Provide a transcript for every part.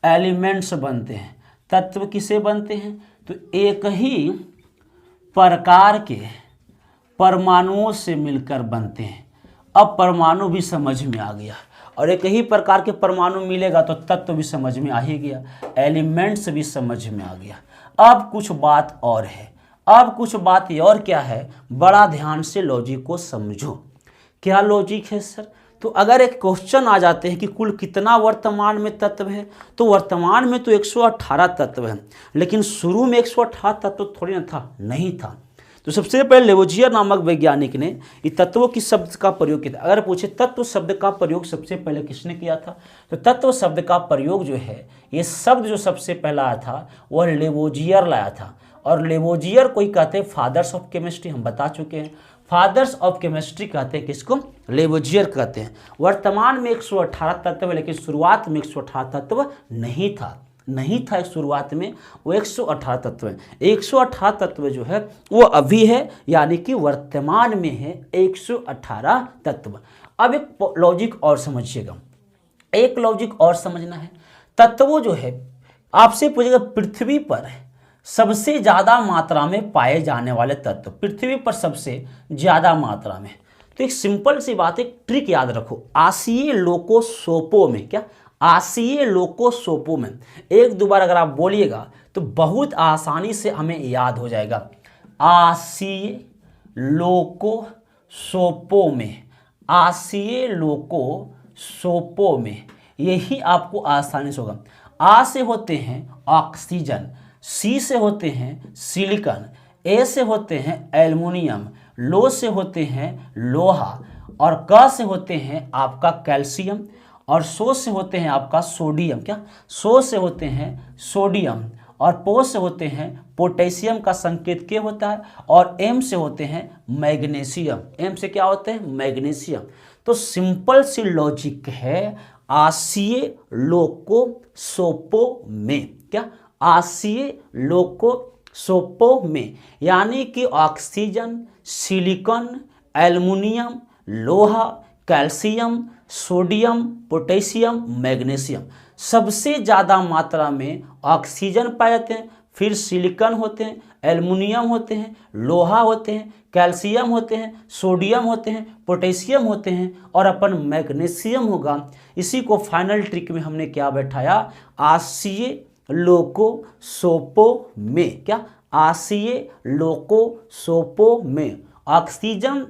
Elements बनते हैं। तत्व किसे बनते हैं? तो एक ही प्रकार के परमाणुओं से मिलकर बनते हैं। अब परमाणु भी समझ में आ गया, और एक ही प्रकार के परमाणु मिलेगा तो तत्व भी समझ में आ ही गया, एलिमेंट्स भी समझ में आ गया। अब कुछ बात और है, अब कुछ बात और क्या है, बड़ा ध्यान से लॉजिक को समझो। क्या लॉजिक है सर? तो अगर एक क्वेश्चन आ जाते हैं कि कुल कितना वर्तमान में तत्व है, तो वर्तमान में तो 118 तत्व है, लेकिन शुरू में 118 तत्व थोड़ी ना था, नहीं था। तो सबसे पहले लेवोजियर नामक वैज्ञानिक ने इस तत्वों की शब्द का प्रयोग किया। अगर पूछे तत्व शब्द का प्रयोग सबसे पहले किसने किया था, तो तत्व शब्द का प्रयोग जो है, ये शब्द जो सबसे पहला आया था वह लेवोजियर लाया था। और लेवोजियर कोई कहते हैं फादर्स ऑफ केमिस्ट्री, हम बता चुके हैं, फादर्स ऑफ केमिस्ट्री कहते हैं किसको? लेवोजियर कहते हैं। वर्तमान में 118 तत्व है, लेकिन शुरुआत में 118 तत्व नहीं था, नहीं था शुरुआत में, वो 118 तत्व है। 118 तत्व जो है वो अभी है, यानी कि वर्तमान में है 118 तत्व। अब एक लॉजिक और समझिएगा, एक लॉजिक और समझना है। तत्वों जो है आपसे पूछेगा पृथ्वी पर सबसे ज़्यादा मात्रा में पाए जाने वाले तत्व, पृथ्वी पर सबसे ज़्यादा मात्रा में, तो एक सिंपल सी बात, एक ट्रिक याद रखो, आसिए लोकोसोपो में, क्या आसिए लोकोसोपो में, एक दो बार अगर आप बोलिएगा तो बहुत आसानी से हमें याद हो जाएगा। आसिए लोकोसोपो में, आसिए लोकोसोपो में, यही आपको आसानी से होगा। आ से होते हैं ऑक्सीजन, सी से होते हैं सिलिकॉन, ए से होते हैं एल्युमिनियम, लो से होते हैं लोहा, और क से होते हैं आपका कैल्शियम, और सो से होते हैं आपका सोडियम, क्या सो से होते हैं सोडियम, और पो से होते हैं पोटेशियम का संकेत के होता है, और एम से होते हैं मैग्नीशियम, एम से क्या होते हैं? मैग्नीशियम। तो सिंपल सी लॉजिक है, आसिए लोकोसोपो में, क्या आसिए लोकोसोपो में, यानी कि ऑक्सीजन, सिलिकॉन, एल्युमिनियम, लोहा, कैल्शियम, सोडियम, पोटेशियम, मैग्नीशियम, सबसे ज़्यादा मात्रा में ऑक्सीजन पाए जाते हैं, फिर सिलिकॉन होते हैं, एल्युमिनियम होते हैं, लोहा होते हैं, कैल्शियम होते हैं, सोडियम होते हैं, पोटेशियम होते हैं, और अपन मैग्नीशियम होगा। इसी को फाइनल ट्रिक में हमने क्या बैठाया? आसिए लोकोसोपो में, क्या आसिए लोकोसोपो में ऑक्सीजन,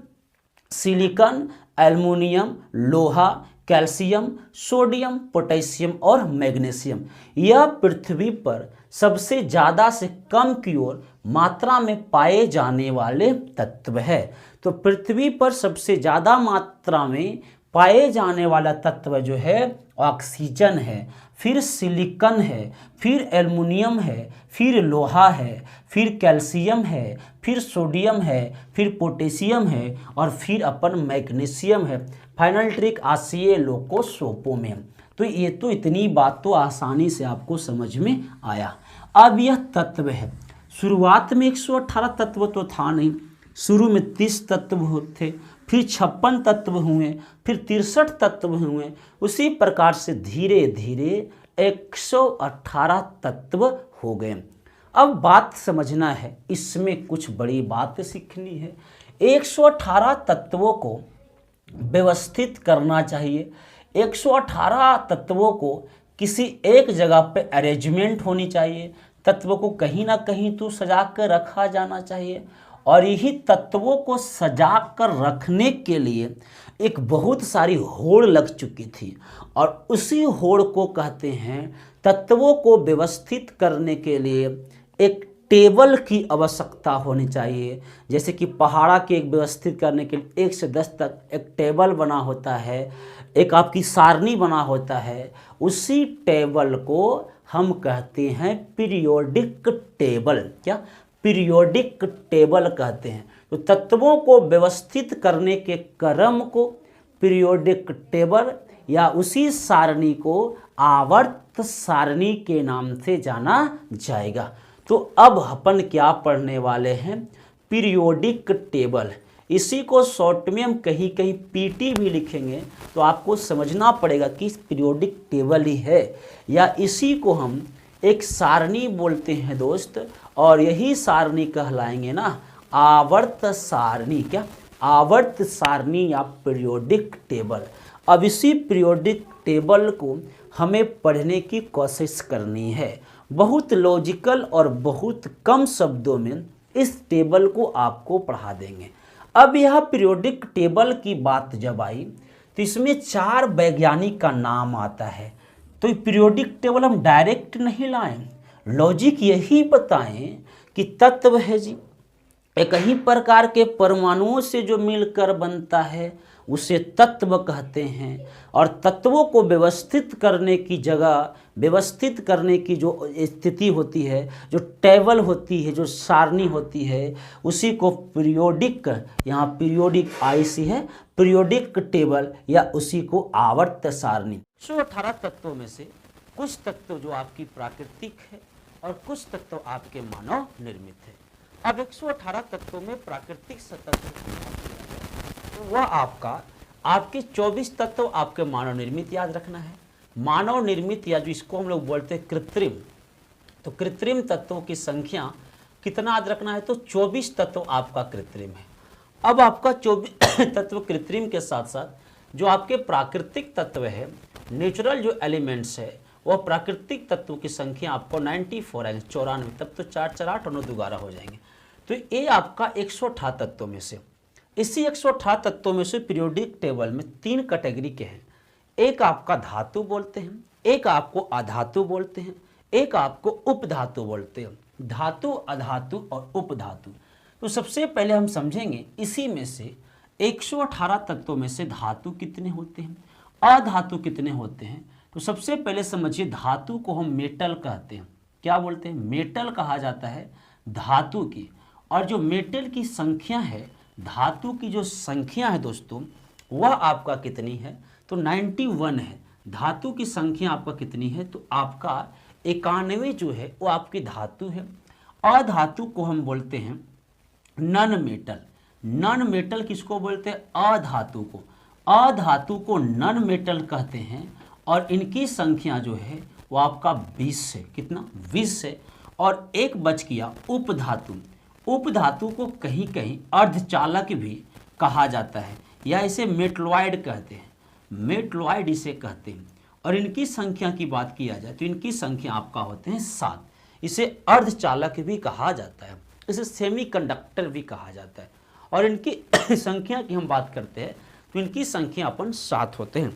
सिलिकॉन, एल्युमिनियम, लोहा, कैल्शियम, सोडियम, पोटेशियम और मैग्नीशियम, यह पृथ्वी पर सबसे ज़्यादा से कम की ओर मात्रा में पाए जाने वाले तत्व है। तो पृथ्वी पर सबसे ज़्यादा मात्रा में पाए जाने वाला तत्व जो है ऑक्सीजन है, फिर सिलिकॉन है, फिर एल्युमिनियम है, फिर लोहा है, फिर कैल्शियम है, फिर सोडियम है, फिर पोटेशियम है, और फिर अपन मैग्नीशियम है। फाइनल ट्रिक आसिए लोकोसोपो में। तो ये तो इतनी बात तो आसानी से आपको समझ में आया। अब यह तत्व है, शुरुआत में 118 तत्व तो था नहीं, शुरू में 30 तत्व थे, फिर 56 तत्व हुए, फिर 63 तत्व हुए, उसी प्रकार से धीरे धीरे 118 तत्व हो गए। अब बात समझना है, इसमें कुछ बड़ी बात सीखनी है। 118 तत्वों को व्यवस्थित करना चाहिए, 118 तत्वों को किसी एक जगह पे अरेंजमेंट होनी चाहिए, तत्वों को कहीं ना कहीं तो सजा कर रखा जाना चाहिए, और यही तत्वों को सजा कर रखने के लिए एक बहुत सारी होड़ लग चुकी थी, और उसी होड़ को कहते हैं, तत्वों को व्यवस्थित करने के लिए एक टेबल की आवश्यकता होनी चाहिए। जैसे कि पहाड़ा के एक व्यवस्थित करने के लिए 1 से 10 तक एक टेबल बना होता है, एक आपकी सारणी बना होता है, उसी टेबल को हम कहते हैं पीरियोडिक टेबल, क्या पीरियोडिक टेबल कहते हैं। तो तत्वों को व्यवस्थित करने के क्रम को पीरियोडिक टेबल या उसी सारणी को आवर्त सारणी के नाम से जाना जाएगा। तो अब अपन क्या पढ़ने वाले हैं? Periodic table. इसी को शॉर्ट में हम कहीं कहीं पीटी भी लिखेंगे, तो आपको समझना पड़ेगा कि पीरियोडिक टेबल ही है। या इसी को हम एक सारणी बोलते हैं दोस्त, और यही सारणी कहलाएंगे ना आवर्त सारणी। क्या? आवर्त सारणी या पीरियोडिक टेबल। अब इसी पीरियोडिक टेबल को हमें पढ़ने की कोशिश करनी है। बहुत लॉजिकल और बहुत कम शब्दों में इस टेबल को आपको पढ़ा देंगे। अब यह पीरियोडिक टेबल की बात जब आई तो इसमें 4 वैज्ञानिक का नाम आता है। तो पीरियोडिक टेबल हम डायरेक्ट नहीं लाएं, लॉजिक यही बताएं कि तत्व है जी, एक ही प्रकार के परमाणुओं से जो मिलकर बनता है उसे तत्व कहते हैं। और तत्वों को व्यवस्थित करने की जगह, व्यवस्थित करने की जो स्थिति होती है, जो टेबल होती है, जो सारणी होती है, उसी को पीरियोडिक, यहाँ पीरियोडिक आईसी है, पीरियोडिक टेबल या उसी को आवर्त सारणी। 118 तत्वों में से कुछ तत्व जो आपकी प्राकृतिक है और कुछ तत्व आपके मानव निर्मित है। अब 118 तत्वों में प्राकृतिक तत्व तो वह आपके 24 तत्व आपके मानव निर्मित याद रखना है। मानव निर्मित या जो इसको हम लोग बोलते हैं कृत्रिम, तो कृत्रिम तत्वों की संख्या कितना याद रखना है, तो 24 तत्व आपका कृत्रिम है। अब आपका 24 तत्व कृत्रिम के साथ साथ जो आपके प्राकृतिक तत्व है, नेचुरल जो एलिमेंट्स है, वह प्राकृतिक तत्वों की संख्या आपको 94 है, 94। तब तो 4 4 8 9 12 हो जाएंगे। तो ये आपका 118 तत्वों में से, इसी 118 तत्वों में से पीरियोडिक टेबल में 3 कैटेगरी के हैं। एक आपका धातु बोलते हैं, एक आपको अधातु बोलते हैं, एक आपको उपधातु बोलते हैं। धातु, अधातु और उपधातु। तो सबसे पहले हम समझेंगे इसी में से 118 तत्वों में से धातु कितने होते हैं, अधातु कितने होते हैं। तो सबसे पहले समझिए, धातु को हम मेटल कहते हैं। क्या बोलते हैं? मेटल कहा जाता है धातु की। और जो मेटल की संख्या है, धातु की जो संख्या है दोस्तों, वह आपका कितनी है, तो 91 है। धातु की संख्या आपका कितनी है, तो आपका 91 जो है वो आपकी धातु है। अधातु को हम बोलते हैं नॉन मेटल। नॉन मेटल किसको बोलते हैं? अधातु को। अधातु को नॉन मेटल कहते हैं और इनकी संख्या जो है वो आपका 20 है। कितना? 20 है। और एक बच गया उपधातु। उपधातु को कहीं कहीं अर्धचालक भी कहा जाता है या इसे मेटलॉइड कहते हैं, मेटलॉइड इसे कहते हैं। और इनकी संख्या की बात किया जाए तो इनकी संख्या आपका होते हैं 7। इसे अर्धचालक भी कहा जाता है, इसे सेमीकंडक्टर भी कहा जाता है। और इनकी संख्या की हम बात करते हैं तो इनकी संख्या अपन 7 होते हैं।